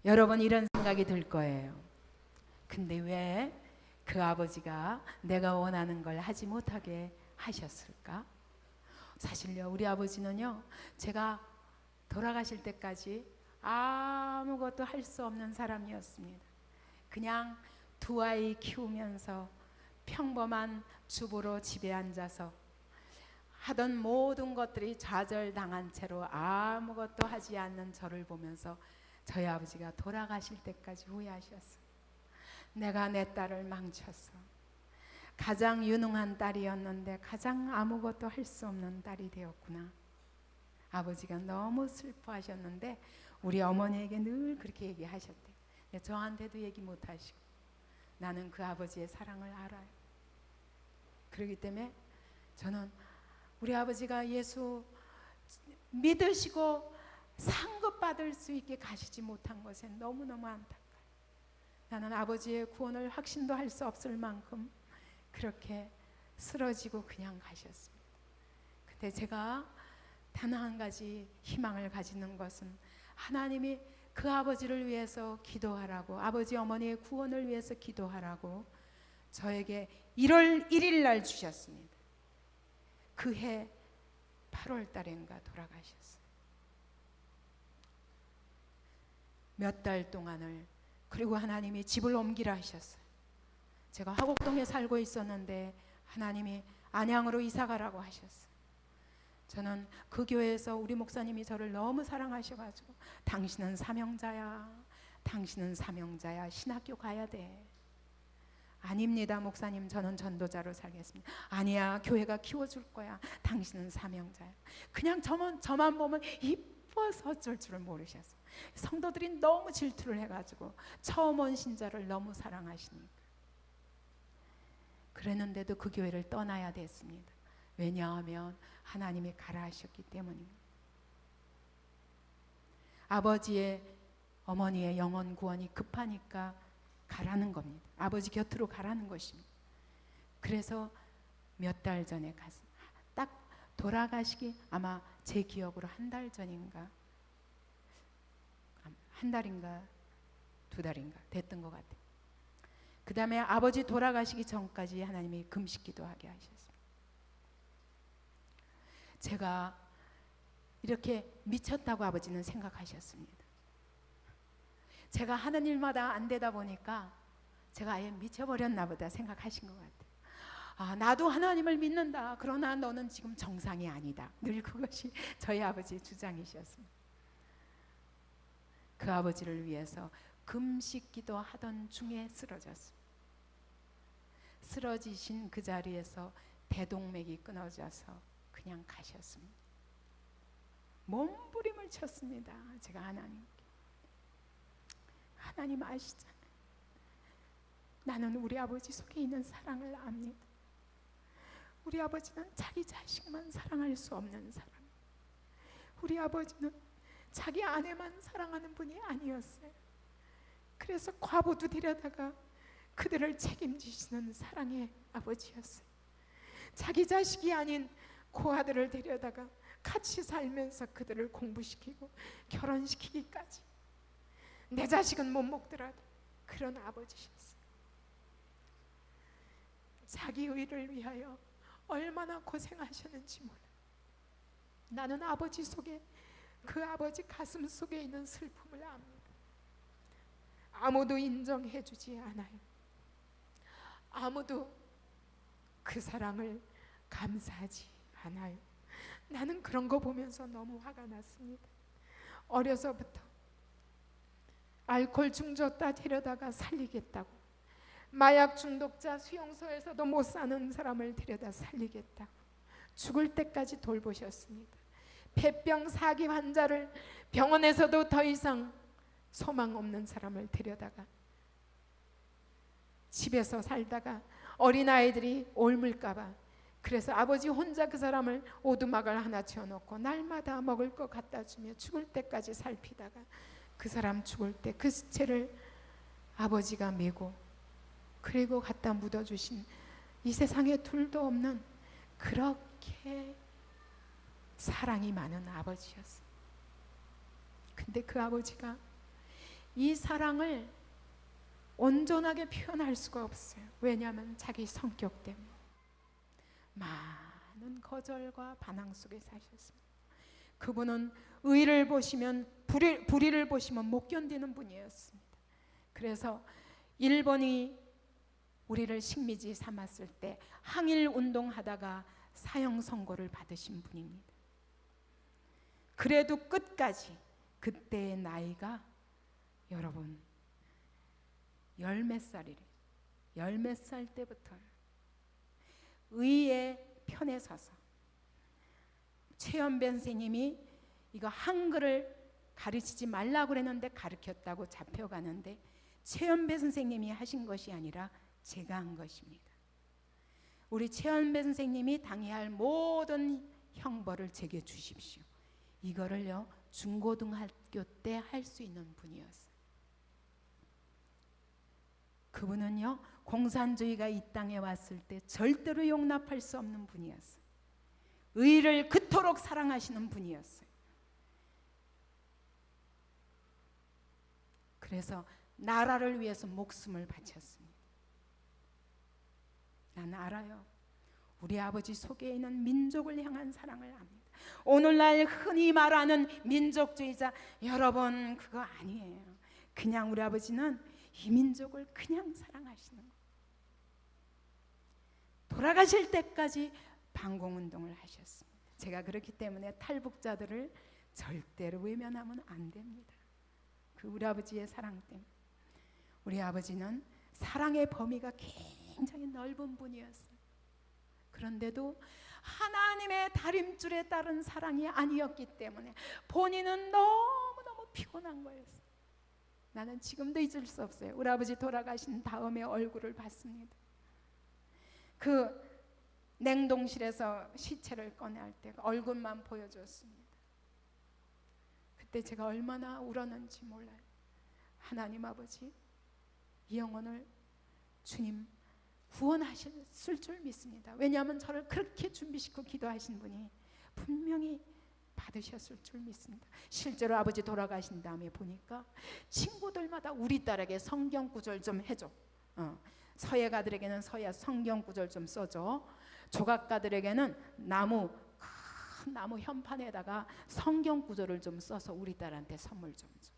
여러분 이런 생각이 들 거예요. 근데 왜 그 아버지가 내가 원하는 걸 하지 못하게 하셨을까? 사실요, 우리 아버지는요, 제가 돌아가실 때까지 아무것도 할 수 없는 사람이었습니다. 그냥 두 아이 키우면서 평범한 주부로 집에 앉아서 하던 모든 것들이 좌절당한 채로 아무것도 하지 않는 저를 보면서 저희 아버지가 돌아가실 때까지 후회하셨어요. 내가 내 딸을 망쳤어. 가장 유능한 딸이었는데 가장 아무것도 할 수 없는 딸이 되었구나. 아버지가 너무 슬퍼하셨는데 우리 어머니에게 늘 그렇게 얘기하셨대요. 저한테도 얘기 못하시고. 나는 그 아버지의 사랑을 알아요. 그렇기 때문에 저는 우리 아버지가 예수 믿으시고 상급받을 수 있게 가시지 못한 것에 너무너무 안타까워요. 나는 아버지의 구원을 확신도 할 수 없을 만큼 그렇게 쓰러지고 그냥 가셨습니다. 근데 제가 단 한 가지 희망을 가지는 것은 하나님이 그 아버지를 위해서 기도하라고, 아버지 어머니의 구원을 위해서 기도하라고 저에게 1월 1일 날 주셨습니다. 그 해 8월 달인가 돌아가셨어요. 몇 달 동안을, 그리고 하나님이 집을 옮기라 하셨어요. 제가 화곡동에 살고 있었는데 하나님이 안양으로 이사가라고 하셨어요. 저는 그 교회에서 우리 목사님이 저를 너무 사랑하셔가지고 당신은 사명자야, 당신은 사명자야, 신학교 가야 돼. 아닙니다 목사님, 저는 전도자로 살겠습니다. 아니야, 교회가 키워줄 거야. 당신은 사명자야. 그냥 저만 보면 이뻐서 어쩔 줄을 모르셨어요. 성도들이 너무 질투를 해가지고 처음 온 신자를 너무 사랑하시니까. 그랬는데도 그 교회를 떠나야 됐습니다. 왜냐하면 하나님이 가라 하셨기 때문입니다. 아버지의 어머니의 영혼 구원이 급하니까 가라는 겁니다. 아버지 곁으로 가라는 것입니다. 그래서 몇 달 전에 갔습니다. 딱 돌아가시기 아마 제 기억으로 한 달 전인가, 한 달인가 두 달인가 됐던 것 같아요. 그 다음에 아버지 돌아가시기 전까지 하나님이 금식 기도하게 하셨습니다. 제가 이렇게 미쳤다고 아버지는 생각하셨습니다. 제가 하는 일마다 안 되다 보니까 제가 아예 미쳐버렸나 보다 생각하신 것 같아요. 아, 나도 하나님을 믿는다. 그러나 너는 지금 정상이 아니다. 늘 그것이 저희 아버지의 주장이셨습니다. 그 아버지를 위해서 금식 기도하던 중에 쓰러졌습니다. 쓰러지신 그 자리에서 대동맥이 끊어져서 그냥 가셨습니다. 몸부림을 쳤습니다. 제가 하나님께. 하나님 아시잖아요. 나는 우리 아버지 속에 있는 사랑을 압니다. 우리 아버지는 자기 자식만 사랑할 수 없는 사람. 우리 아버지는 자기 아내만 사랑하는 분이 아니었어요. 그래서 과부도 데려다가 그들을 책임지시는 사랑의 아버지였어요. 자기 자식이 아닌 고아들을 데려다가 같이 살면서 그들을 공부시키고 결혼시키기까지, 내 자식은 못 먹더라도 그런 아버지셨어요. 자기 의를 위하여 얼마나 고생하셨는지 몰라요. 나는 아버지 속에, 그 아버지 가슴 속에 있는 슬픔을 압니다. 아무도 인정해주지 않아요. 아무도 그 사랑을 감사하지 않아요. 나는 그런 거 보면서 너무 화가 났습니다. 어려서부터 알코올 중독자 데려다가 살리겠다고, 마약 중독자 수용소에서도 못 사는 사람을 데려다 살리겠다고 죽을 때까지 돌보셨습니다. 폐병 사기 환자를 병원에서도 더 이상 소망 없는 사람을 데려다가 집에서 살다가 어린아이들이 옮을까봐, 그래서 아버지 혼자 그 사람을 오두막을 하나 지어놓고 날마다 먹을 거 갖다 주며 죽을 때까지 살피다가 그 사람 죽을 때 그 시체를 아버지가 메고 그리고 갖다 묻어주신 이 세상에 둘도 없는 그렇게 사랑이 많은 아버지였어요. 근데 그 아버지가 이 사랑을 온전하게 표현할 수가 없어요. 왜냐하면 자기 성격 때문에 많은 거절과 반항 속에 사셨습니다. 그분은 의를 보시면 불의를 보시면 못 견디는 분이었습니다. 그래서 일본이 우리를 식민지 삼았을 때 항일 운동하다가 사형 선고를 받으신 분입니다. 그래도 끝까지 그때의 나이가 여러분 열 몇 살이래. 열 몇 살 때부터 의의 편에 서서 최연배 선생님이 이거 한글을 가르치지 말라고 그랬는데 가르쳤다고 잡혀가는데 최연배 선생님이 하신 것이 아니라 제가 한 것입니다. 우리 최연배 선생님이 당해야 할 모든 형벌을 제게 주십시오. 이거를요 중고등학교 때 할 수 있는 분이었어요. 그분은요 공산주의가 이 땅에 왔을 때 절대로 용납할 수 없는 분이었어요. 의를 그토록 사랑하시는 분이었어요. 그래서 나라를 위해서 목숨을 바쳤습니다. 난 알아요. 우리 아버지 속에 있는 민족을 향한 사랑을 압니다. 오늘날 흔히 말하는 민족주의자 여러분 그거 아니에요. 그냥 우리 아버지는 이 민족을 그냥 사랑하시는 거예요. 돌아가실 때까지 반공운동을 하셨습니다. 제가 그렇기 때문에 탈북자들을 절대로 외면하면 안 됩니다. 그 우리 아버지의 사랑 때문에. 우리 아버지는 사랑의 범위가 굉장히 넓은 분이었어요. 그런데도 하나님의 다림줄에 따른 사랑이 아니었기 때문에 본인은 너무너무 피곤한 거였어요. 나는 지금도 잊을 수 없어요. 우리 아버지 돌아가신 다음에 얼굴을 봤습니다. 그 냉동실에서 시체를 꺼낼 때 얼굴만 보여줬습니다. 그때 제가 얼마나 울었는지 몰라요. 하나님 아버지 이 영혼을 주님 구원하실 줄 믿습니다. 왜냐하면 저를 그렇게 준비시키고 기도하신 분이 분명히 받으셨을 줄 믿습니다. 실제로 아버지 돌아가신 다음에 보니까 친구들마다 우리 딸에게 성경 구절 좀 해줘. 서예가들에게는 서예 성경 구절 좀 써줘. 조각가들에게는 큰 나무 현판에다가 성경 구절을 좀 써서 우리 딸한테 선물 좀 줘.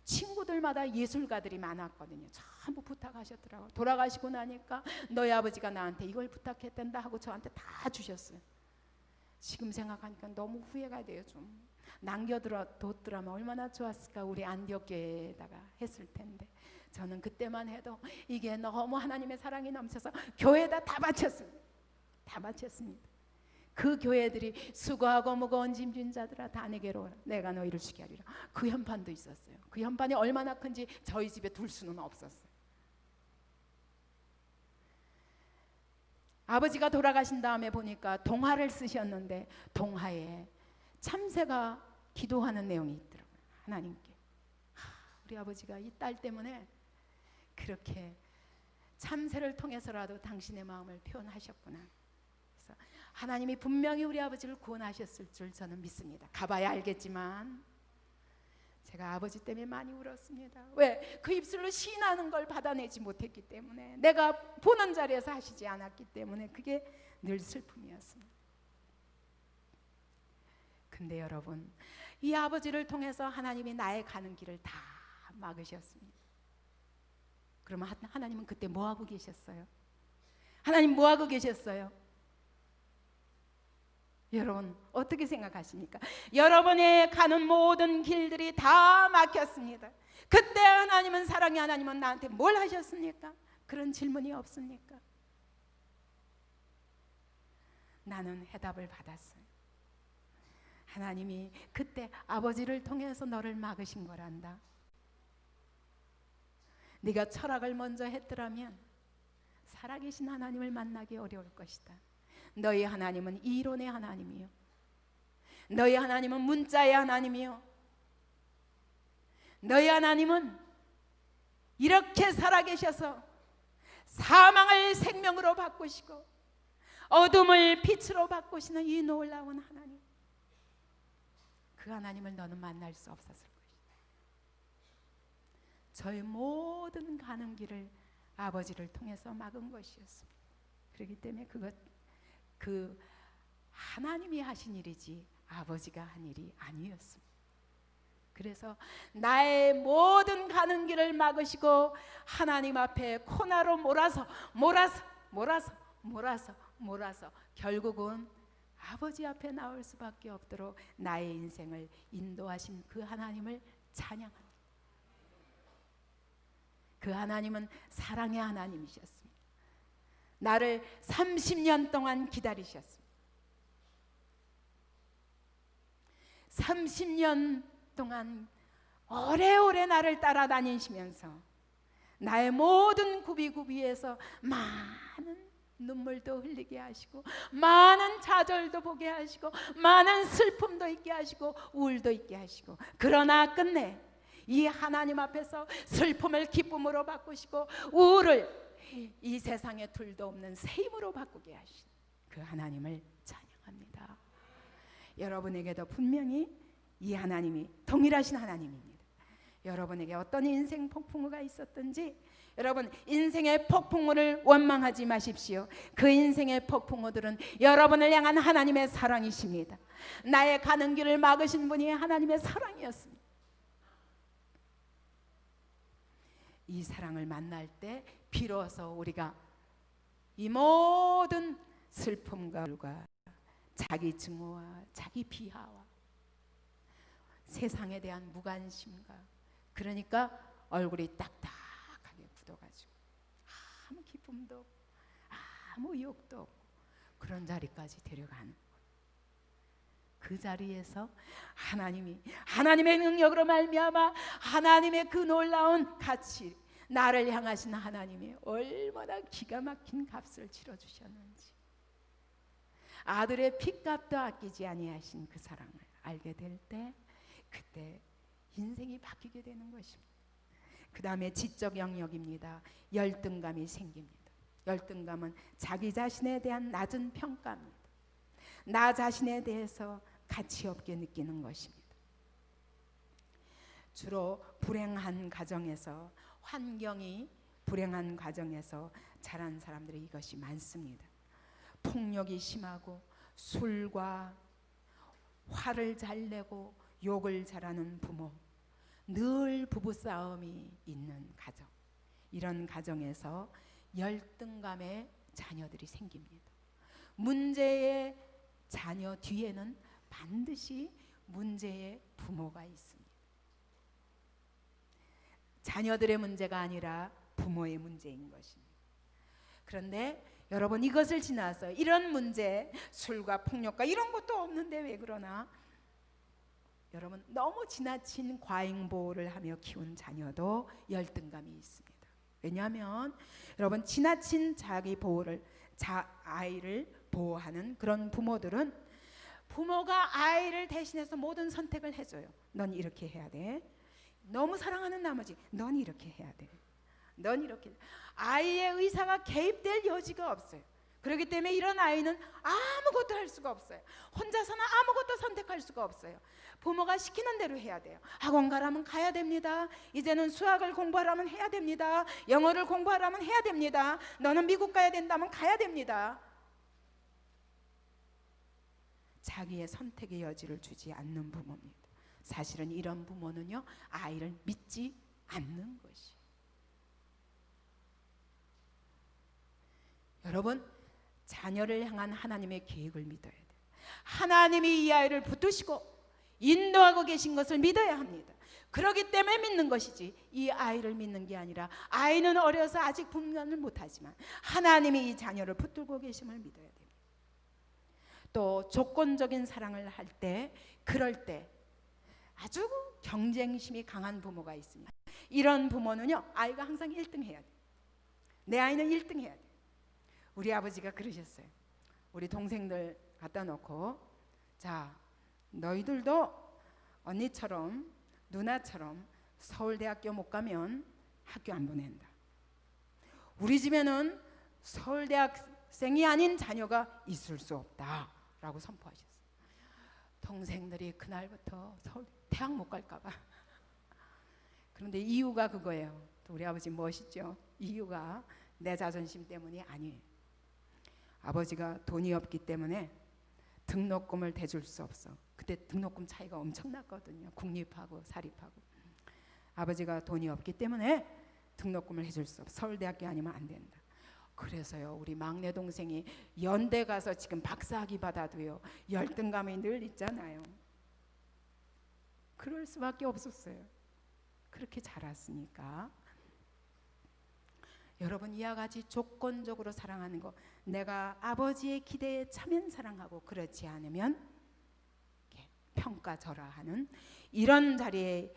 친구들마다 예술가들이 많았거든요. 전부 부탁하셨더라고요. 돌아가시고 나니까 너희 아버지가 나한테 이걸 부탁했단다 하고 저한테 다 주셨어요. 지금 생각하니까 너무 후회가 돼요. 좀 남겨뒀더라면 얼마나 좋았을까. 우리 안디옥교회에다가 했을 텐데 저는 그때만 해도 이게 너무 하나님의 사랑이 넘쳐서 교회에다 다 바쳤습니다. 다 바쳤습니다. 그 교회들이 수고하고 무거운 짐진 자들아 다 내게로 오라. 내가 너희를 쉬게 하리라. 그 현판도 있었어요. 그 현판이 얼마나 큰지 저희 집에 둘 수는 없었어요. 아버지가 돌아가신 다음에 보니까 동화를 쓰셨는데 동화에 참새가 기도하는 내용이 있더라고요. 하나님께 우리 아버지가 이 딸 때문에 그렇게 참새를 통해서라도 당신의 마음을 표현하셨구나. 그래서 하나님이 분명히 우리 아버지를 구원하셨을 줄 저는 믿습니다. 가봐야 알겠지만 제가 아버지 때문에 많이 울었습니다. 왜? 그 입술로 시인하는 걸 받아내지 못했기 때문에, 내가 보는 자리에서 하시지 않았기 때문에 그게 늘 슬픔이었습니다. 근데 여러분, 이 아버지를 통해서 하나님이 나의 가는 길을 다 막으셨습니다. 그러면 하나님은 그때 뭐 하고 계셨어요? 하나님 뭐 하고 계셨어요? 여러분 어떻게 생각하십니까? 여러분의 가는 모든 길들이 다 막혔습니다. 그때 하나님은 사랑의 하나님은 나한테 뭘 하셨습니까? 그런 질문이 없습니까? 나는 해답을 받았어요. 하나님이 그때 아버지를 통해서 너를 막으신 거란다. 네가 철학을 먼저 했더라면 살아계신 하나님을 만나기 어려울 것이다. 너희 하나님은 이론의 하나님이요, 너희 하나님은 문자의 하나님이요, 너희 하나님은 이렇게 살아계셔서 사망을 생명으로 바꾸시고 어둠을 빛으로 바꾸시는 이 놀라운 하나님, 그 하나님을 너는 만날 수 없었을 것이다. 저의 모든 가는 길을 아버지를 통해서 막은 것이었습니다. 그렇기 때문에 그 하나님이 하신 일이지 아버지가 한 일이 아니었습니다. 그래서 나의 모든 가는 길을 막으시고 하나님 앞에 코나로 몰아서 결국은 아버지 앞에 나올 수밖에 없도록 나의 인생을 인도하신 그 하나님을 찬양합니다. 그 하나님은 사랑의 하나님이셨습니다. 나를 30년 동안 기다리셨습니다. 30년 동안 오래오래 나를 따라다니시면서 나의 모든 구비구비에서 많은 눈물도 흘리게 하시고 많은 좌절도 보게 하시고 많은 슬픔도 있게 하시고 우울도 있게 하시고, 그러나 끝내 이 하나님 앞에서 슬픔을 기쁨으로 바꾸시고 우울을 이 세상에 둘도 없는 새 힘으로 바꾸게 하신 그 하나님을 찬양합니다. 여러분에게도 분명히 이 하나님이 동일하신 하나님입니다. 여러분에게 어떤 인생 폭풍우가 있었든지 여러분 인생의 폭풍우를 원망하지 마십시오. 그 인생의 폭풍우들은 여러분을 향한 하나님의 사랑이십니다. 나의 가는 길을 막으신 분이 하나님의 사랑이었습니다. 이 사랑을 만날 때 비로소 우리가 이 모든 슬픔과 자기 증오와 자기 비하와 세상에 대한 무관심과, 그러니까 얼굴이 딱딱하게 굳어가지고 아무 기쁨도 없고 아무 의욕도 없고 그런 자리까지 데려가는 거예요. 그 자리에서 하나님의 능력으로 말미암아 하나님의 그 놀라운 가치, 나를 향하신 하나님이 얼마나 기가 막힌 값을 치러주셨는지, 아들의 핏값도 아끼지 아니하신 그 사랑을 알게 될 때 그때 인생이 바뀌게 되는 것입니다. 그 다음에 지적 영역입니다. 열등감이 생깁니다. 열등감은 자기 자신에 대한 낮은 평가입니다. 나 자신에 대해서 가치 없게 느끼는 것입니다. 주로 불행한 가정에서, 환경이 불행한 가정에서 자란 사람들이 이것이 많습니다. 폭력이 심하고 술과 화를 잘 내고 욕을 잘하는 부모, 늘 부부싸움이 있는 가정, 이런 가정에서 열등감의 자녀들이 생깁니다. 문제의 자녀 뒤에는 반드시 문제의 부모가 있습니다. 자녀들의 문제가 아니라 부모의 문제인 것입니다. 그런데 여러분 이것을 지나서 이런 문제, 술과 폭력과 이런 것도 없는데 왜 그러나? 여러분 너무 지나친 과잉보호를 하며 키운 자녀도 열등감이 있습니다. 왜냐하면 여러분 지나친 자기 보호를, 아이를 보호하는 그런 부모들은 부모가 아이를 대신해서 모든 선택을 해줘요. 넌 이렇게 해야 돼. 너무 사랑하는 나머지 넌 이렇게 해야 돼. 넌 이렇게. 아이의 의사가 개입될 여지가 없어요. 그렇기 때문에 이런 아이는 아무것도 할 수가 없어요. 혼자서는 아무것도 선택할 수가 없어요. 부모가 시키는 대로 해야 돼요. 학원 가라면 가야 됩니다. 이제는 수학을 공부하라면 해야 됩니다. 영어를 공부하라면 해야 됩니다. 너는 미국 가야 된다면 가야 됩니다. 자기의 선택의 여지를 주지 않는 부모입니다. 사실은 이런 부모는요, 아이를 믿지 않는 것이. 여러분, 자녀를 향한 하나님의 계획을 믿어야 돼요. 하나님이 이 아이를 붙드시고 인도하고 계신 것을 믿어야 합니다. 그렇기 때문에 믿는 것이지, 이 아이를 믿는 게 아니라, 아이는 어려서 아직 분간을 못하지만 하나님이 이 자녀를 붙들고 계심을 믿어야 됩니다. 또 조건적인 사랑을 할 때, 그럴 때 아주 경쟁심이 강한 부모가 있습니다. 이런 부모는요, 아이가 항상 1등 해야 돼. 내 아이는 1등 해야 돼. 우리 아버지가 그러셨어요. 우리 동생들 갖다 놓고, 자, 너희들도 언니처럼 누나처럼 서울대학교 못 가면 학교 안 보낸다. 우리 집에는 서울대학생이 아닌 자녀가 있을 수 없다 라고 선포하셨어요. 동생들이 그날부터 서울 대학 못 갈까 봐 그런데 이유가 그거예요. 또 우리 아버지 멋있죠. 이유가 내 자존심 때문이 아니에요. 아버지가 돈이 없기 때문에 등록금을 대줄 수 없어. 그때 등록금 차이가 엄청났거든요. 국립하고 사립하고. 아버지가 돈이 없기 때문에 등록금을 해줄 수 없어. 서울대학교 아니면 안 된다. 그래서요, 우리 막내 동생이 연대 가서 지금 박사학위 받아도요, 열등감이 늘 있잖아요. 그럴 수밖에 없었어요. 그렇게 자랐으니까. 여러분, 이와 같이 조건적으로 사랑하는 거, 내가 아버지의 기대에 차면 사랑하고 그렇지 않으면 평가절하하는 이런 자리에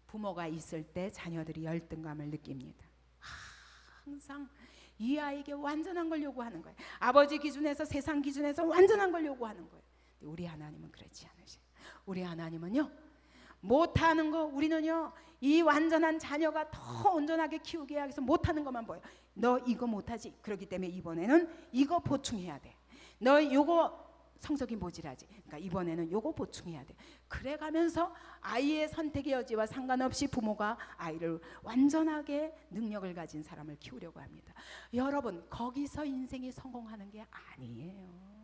부모가 있을 때 자녀들이 열등감을 느낍니다. 항상 이 아이에게 완전한 걸 요구하는 거예요. 아버지 기준에서, 세상 기준에서 완전한 걸 요구하는 거예요. 우리 하나님은 그렇지 않으셔요. 우리 하나님은요, 못하는 거, 우리는요, 이 완전한 자녀가 더 온전하게 키우기 위해서 못하는 것만 보여. 너 이거 못하지? 그렇기 때문에 이번에는 이거 보충해야 돼. 너 요거 성적이 모자라지. 그러니까 이번에는 요거 보충해야 돼. 그래가면서 아이의 선택의 여지와 상관없이 부모가 아이를 완전하게 능력을 가진 사람을 키우려고 합니다. 여러분, 거기서 인생이 성공하는 게 아니에요.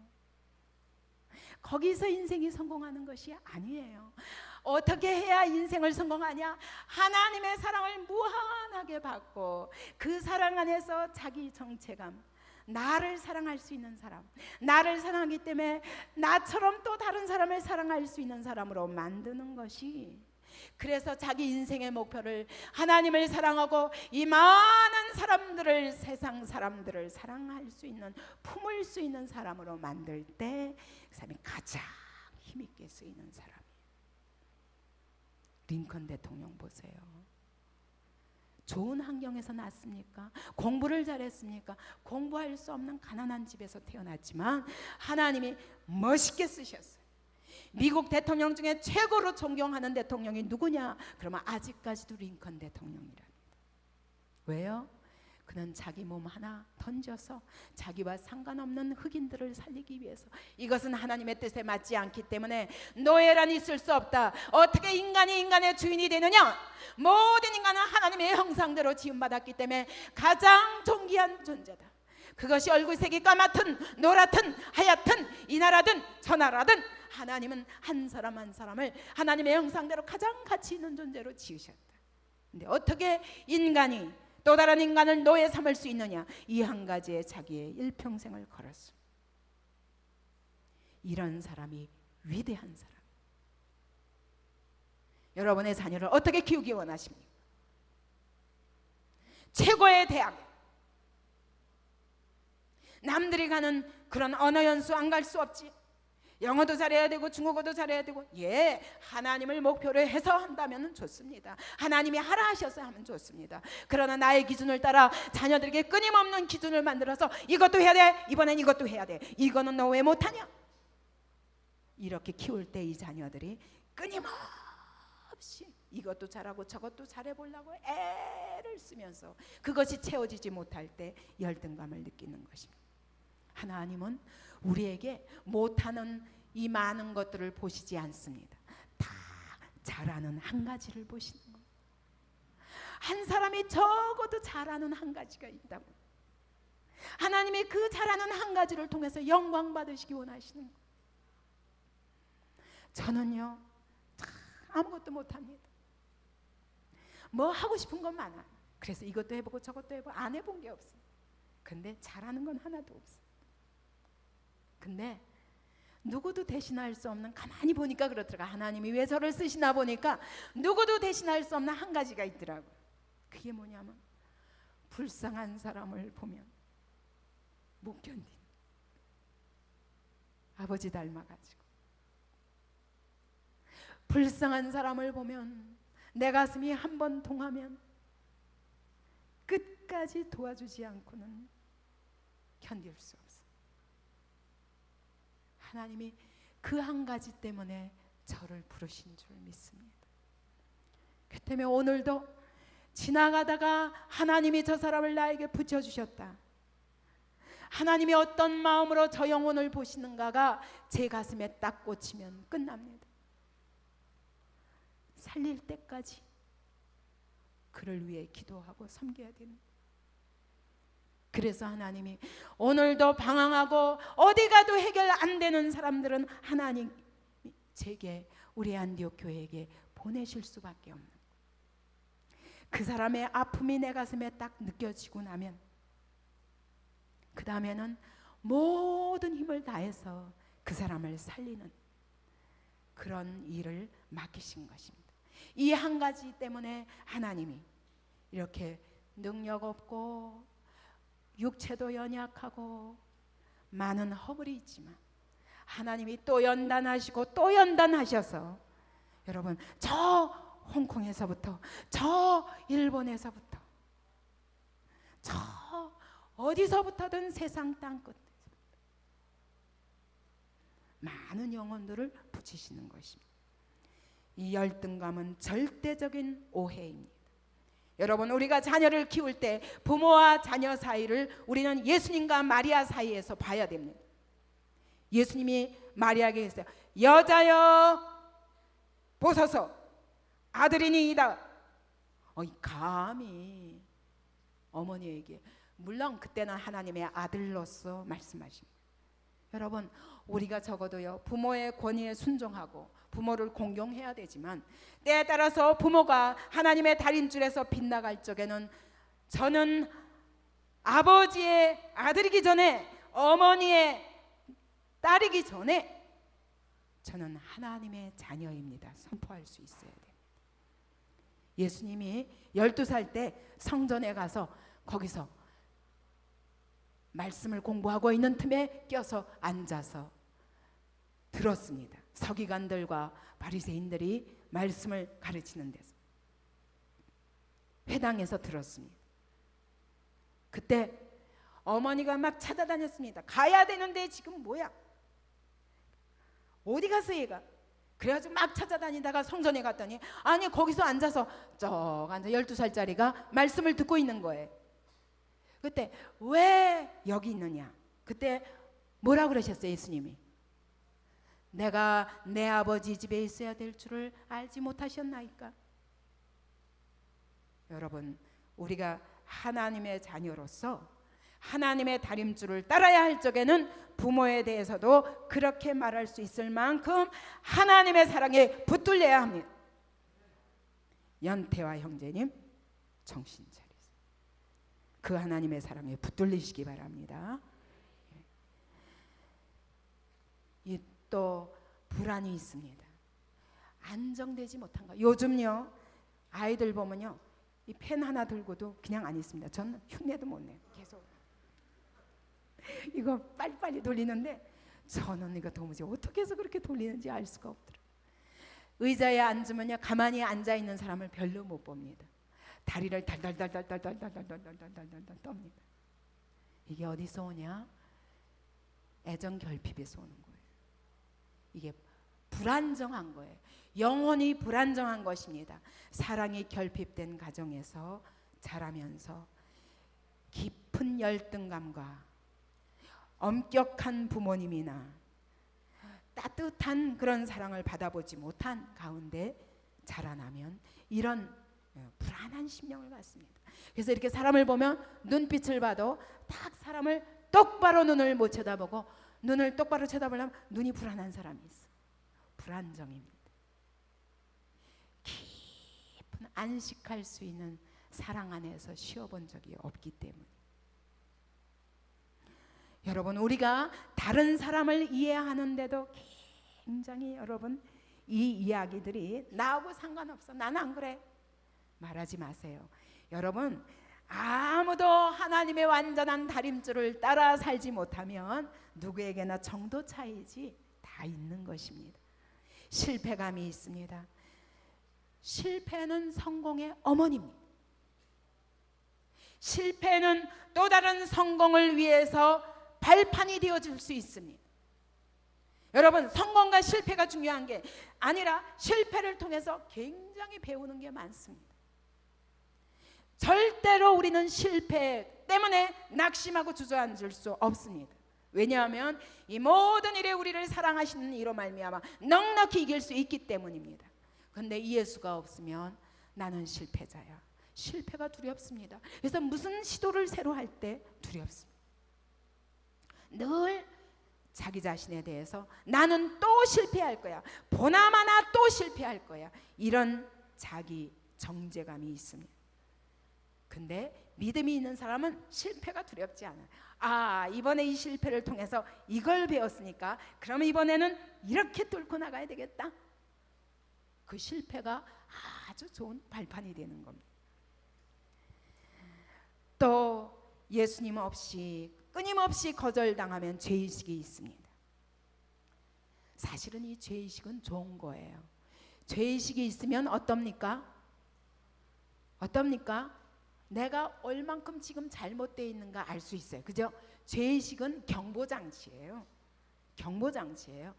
거기서 인생이 성공하는 것이 아니에요. 어떻게 해야 인생을 성공하냐? 하나님의 사랑을 무한하게 받고 그 사랑 안에서 자기 정체감, 나를 사랑할 수 있는 사람, 나를 사랑하기 때문에 나처럼 또 다른 사람을 사랑할 수 있는 사람으로 만드는 것이, 그래서 자기 인생의 목표를 하나님을 사랑하고 이 많은 사람들을, 세상 사람들을 사랑할 수 있는, 품을 수 있는 사람으로 만들 때 그 사람이 가장 힘있게 쓰이는 사람이에요. 링컨 대통령 보세요. 좋은 환경에서 났습니까? 공부를 잘했습니까? 공부할 수 없는 가난한 집에서 태어났지만 하나님이 멋있게 쓰셨어요. 미국 대통령 중에 최고로 존경하는 대통령이 누구냐? 그러면 아직까지도 링컨 대통령이랍니다. 왜요? 그는 자기 몸 하나 던져서 자기와 상관없는 흑인들을 살리기 위해서, 이것은 하나님의 뜻에 맞지 않기 때문에 노예란 있을 수 없다. 어떻게 인간이 인간의 주인이 되느냐? 모든 인간은 하나님의 형상대로 지음받았기 때문에 가장 존귀한 존재다. 그것이 얼굴색이 까맣든 노랗든 하얗든 이 나라든 저 나라든 하나님은 한 사람 한 사람을 하나님의 형상대로 가장 가치 있는 존재로 지으셨다. 근데 어떻게 인간이 또 다른 인간을 노예 삼을 수 있느냐? 이 한 가지에 자기의 일평생을 걸었습니다. 이런 사람이 위대한 사람. 여러분의 자녀를 어떻게 키우기 원하십니까? 최고의 대학, 남들이 가는 그런 언어 연수 안 갈 수 없지. 영어도 잘해야 되고 중국어도 잘해야 되고, 하나님을 목표로 해서 한다면 좋습니다. 하나님이 하라 하셔서 하면 좋습니다. 그러나 나의 기준을 따라 자녀들에게 끊임없는 기준을 만들어서 이것도 해야 돼, 이번엔 이것도 해야 돼, 이거는 너 왜 못하냐? 이렇게 키울 때 이 자녀들이 끊임없이 이것도 잘하고 저것도 잘해보려고 애를 쓰면서 그것이 채워지지 못할 때 열등감을 느끼는 것입니다. 하나님은 우리에게 못하는 이 많은 것들을 보시지 않습니다. 다 잘하는 한 가지를 보시는 거예요. 한 사람이 적어도 잘하는 한 가지가 있다고. 하나님이 그 잘하는 한 가지를 통해서 영광 받으시기 원하시는 거예요. 저는요, 아무것도 못합니다. 뭐 하고 싶은 건 많아요. 그래서 이것도 해보고 저것도 해보고 안 해본 게 없어요. 근데 잘하는 건 하나도 없어요. 근데 누구도 대신할 수 없는, 가만히 보니까 그렇더라고요. 하나님이 왜 저를 쓰시나 보니까 누구도 대신할 수 없는 한 가지가 있더라고요. 그게 뭐냐면 불쌍한 사람을 보면 못 견디는, 아버지 닮아가지고 불쌍한 사람을 보면 내 가슴이 한번 동하면 끝까지 도와주지 않고는 견딜 수 없어요. 하나님이 그 한 가지 때문에 저를 부르신 줄 믿습니다. 그 때문에 오늘도 지나가다가 하나님이 저 사람을 나에게 붙여주셨다, 하나님이 어떤 마음으로 저 영혼을 보시는가가 제 가슴에 딱 꽂히면 끝납니다. 살릴 때까지 그를 위해 기도하고 섬겨야 되는. 그래서 하나님이 오늘도 방황하고 어디 가도 해결 안 되는 사람들은 하나님 제게, 우리 안디옥 교회에게 보내실 수밖에 없는. 그 사람의 아픔이 내 가슴에 딱 느껴지고 나면 그 다음에는 모든 힘을 다해서 그 사람을 살리는 그런 일을 맡기신 것입니다. 이 한 가지 때문에 하나님이 이렇게 능력 없고 육체도 연약하고 많은 허물이 있지만 하나님이 또 연단하시고 또 연단하셔서, 여러분, 저 홍콩에서부터, 저 일본에서부터, 저 어디서부터든 세상 땅끝 많은 영혼들을 붙이시는 것입니다. 이 열등감은 절대적인 오해입니다. 여러분, 우리가 자녀를 키울 때 부모와 자녀 사이를 우리는 예수님과 마리아 사이에서 봐야 됩니다. 예수님이 마리아에게 했어요. 여자여 보소서, 아들이니이다. 감히 어머니에게, 물론 그때는 하나님의 아들로서 말씀하십니다. 여러분, 우리가 적어도요, 부모의 권위에 순종하고 부모를 공경해야 되지만 때에 따라서 부모가 하나님의 다림줄에서 빗나갈 적에는 저는 아버지의 아들이기 전에, 어머니의 딸이기 전에 저는 하나님의 자녀입니다 선포할 수 있어야 됩니다. 예수님이 12살 때 성전에 가서 거기서 말씀을 공부하고 있는 틈에 껴서 앉아서 들었습니다. 서기관들과 바리새인들이 말씀을 가르치는 데서 회당에서 들었습니다. 그때 어머니가 막 찾아다녔습니다. 가야 되는데 지금 뭐야? 어디 갔어 얘가? 그래가지고 막 찾아다니다가 성전에 갔더니 아니 거기서 앉아서 쭉 앉아 12살짜리가 말씀을 듣고 있는 거예요. 그때 왜 여기 있느냐? 그때 뭐라 그러셨어요 예수님이? 내가 내 아버지 집에 있어야 될 줄을 알지 못하셨나이까? 여러분, 우리가 하나님의 자녀로서 하나님의 다림줄을 따라야 할 적에는 부모에 대해서도 그렇게 말할 수 있을 만큼 하나님의 사랑에 붙들려야 합니다. 연태와 형제님, 정신 차리세요. 그 하나님의 사랑에 붙들리시기 바랍니다. 또 불안이 있습니다. 안정되지 못한 거. 요즘요 아이들 보면요 이 펜 하나 들고도 그냥 안 있습니다. 저는 흉내도 못 내요. 계속 이거 빨리빨리 돌리는데 저는 이거 도무지 어떻게 해서 그렇게 돌리는지 알 수가 없더라고요. 의자에 앉으면요 가만히 앉아 있는 사람을 별로 못 봅니다. 다리를 달달달달달달달달달달달달달달 떱니다. 이게 어디서 오냐? 애정 결핍에서 오는 거예요. 이게 불안정한 거예요. 영혼이 불안정한 것입니다. 사랑이 결핍된 가정에서 자라면서 깊은 열등감과 엄격한 부모님이나 따뜻한 그런 사랑을 받아보지 못한 가운데 자라나면 이런 불안한 심령을 갖습니다. 그래서 이렇게 사람을 보면 눈빛을 봐도 딱 사람을 똑바로 눈을 못 쳐다보고, 눈을 똑바로 쳐다보려면 눈이 불안한 사람이 있어. 불안정입니다. 깊은 안식할 수 있는 사랑 안에서 쉬어본 적이 없기 때문에. 여러분, 우리가 다른 사람을 이해하는데도 굉장히 여러분 이 이야기들이 나하고 상관없어, 나는 안 그래 말하지 마세요. 여러분, 아무도 하나님의 완전한 다림줄을 따라 살지 못하면 누구에게나 정도 차이지 다 있는 것입니다. 실패감이 있습니다. 실패는 성공의 어머니입니다. 실패는 또 다른 성공을 위해서 발판이 되어줄 수 있습니다. 여러분, 성공과 실패가 중요한 게 아니라 실패를 통해서 굉장히 배우는 게 많습니다. 절대로 우리는 실패 때문에 낙심하고 주저앉을 수 없습니다. 왜냐하면 이 모든 일에 우리를 사랑하시는 이로 말미암아 넉넉히 이길 수 있기 때문입니다. 그런데 이 예수가 없으면 나는 실패자야, 실패가 두렵습니다. 그래서 무슨 시도를 새로 할 때 두렵습니다. 늘 자기 자신에 대해서 나는 또 실패할 거야, 보나마나 또 실패할 거야, 이런 자기 정죄감이 있습니다. 근데 믿음이 있는 사람은 실패가 두렵지 않아요. 아, 이번에 이 실패를 통해서 이걸 배웠으니까 그럼 이번에는 이렇게 뚫고 나가야 되겠다. 그 실패가 아주 좋은 발판이 되는 겁니다. 또 예수님 없이 끊임없이 거절당하면 죄의식이 있습니다. 사실은 이 죄의식은 좋은 거예요. 죄의식이 있으면 어떻습니까? 내가 얼만큼 지금 잘못되어 있는가 알 수 있어요. 그죠? 죄의식은 경보장치예요. 경보장치예요.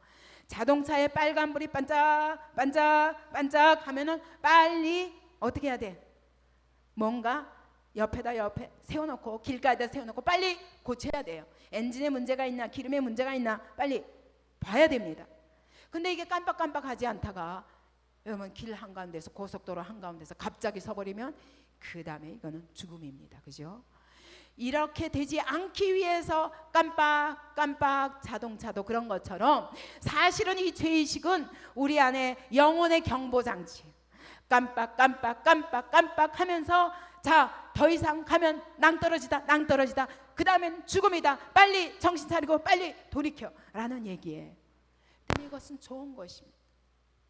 자동차에 빨간불이 반짝반짝 하면은 빨리 어떻게 해야 돼? 뭔가 옆에 세워놓고, 길가에다 세워놓고 빨리 고쳐야 돼요. 엔진에 문제가 있나, 기름에 문제가 있나 빨리 봐야 됩니다. 근데 이게 깜빡깜빡하지 않다가 여러분 길 한가운데서, 고속도로 한가운데서 갑자기 서버리면 그 다음에 이거는 죽음입니다. 그죠? 이렇게 되지 않기 위해서 깜빡깜빡 자동차도 그런 것처럼 사실은 이 죄의식은 우리 안에 영혼의 경보장치. 깜빡깜빡 하면서 자, 더 이상 가면 낭떠러지다. 그 다음엔 죽음이다. 빨리 정신 차리고 빨리 돌이켜 라는 얘기예요. 근데 이것은 좋은 것입니다.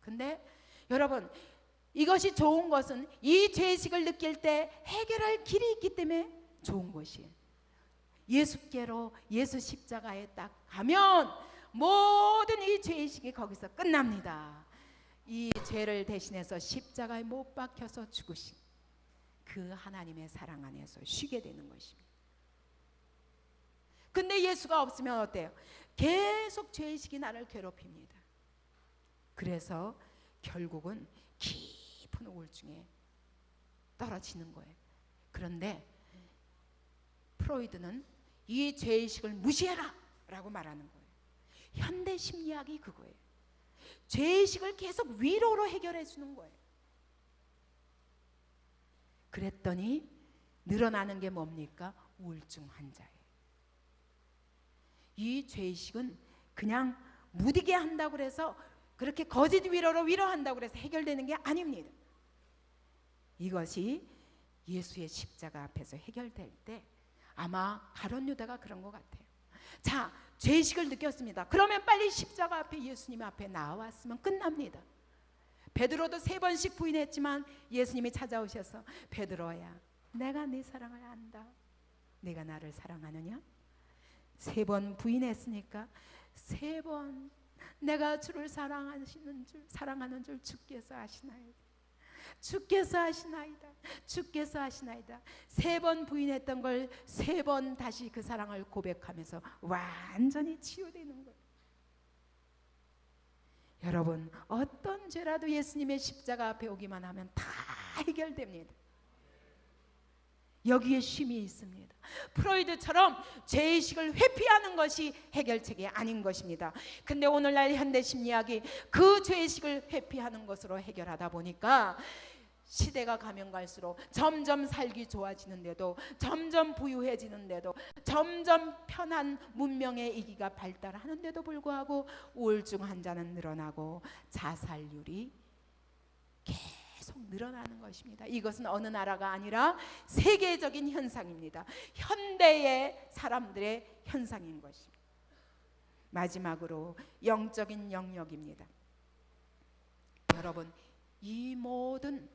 근데 여러분, 이것이 좋은 것은 이 죄의식을 느낄 때 해결할 길이 있기 때문에 좋은 것이에요. 예수께로, 예수 십자가에 딱 가면 모든 이 죄의식이 거기서 끝납니다. 이 죄를 대신해서 십자가에 못 박혀서 죽으신 그 하나님의 사랑 안에서 쉬게 되는 것입니다. 근데 예수가 없으면 어때요? 계속 죄의식이 나를 괴롭힙니다. 그래서 결국은 깊은 우울증에 떨어지는 거예요. 그런데 프로이드는 이 죄의식을 무시해라 라고 말하는 거예요. 현대 심리학이 그거예요. 죄의식을 계속 위로로 해결해 주는 거예요. 그랬더니 늘어나는 게 뭡니까? 우울증 환자예요. 이 죄의식은 그냥 무디게 한다고 해서, 그렇게 거짓 위로로 위로한다고 해서 해결되는 게 아닙니다. 이것이 예수의 십자가 앞에서 해결될 때 아마 가룟 유다가 그런 것 같아요. 자, 죄의식을 느꼈습니다. 그러면 빨리 십자가 앞에, 예수님 앞에 나왔으면 끝납니다. 베드로도 3번씩 부인했지만 예수님이 찾아오셔서 베드로야, 내가 네 사랑을 안다. 네가 나를 사랑하느냐? 3번 부인했으니까 3번 내가 주를 사랑하는 줄 주께서 아시나이다. 주께서 아시나이다. 3번 부인했던 걸 3번 다시 그 사랑을 고백하면서 완전히 치유되는 거예요. 여러분, 어떤 죄라도 예수님의 십자가 앞에 오기만 하면 다 해결됩니다. 여기에 쉼이 있습니다. 프로이드처럼 죄의식을 회피하는 것이 해결책이 아닌 것입니다. 근데 오늘날 현대심리학이 그 죄의식을 회피하는 것으로 해결하다 보니까 시대가 가면 갈수록 점점 살기 좋아지는데도, 점점 부유해지는데도, 점점 편한 문명의 이기가 발달하는데도 불구하고 우울증 환자는 늘어나고 자살률이 계속 늘어나는 것입니다. 이것은 어느 나라가 아니라 세계적인 현상입니다. 현대의 사람들의 현상인 것입니다. 마지막으로 영적인 영역입니다. 여러분, 이 모든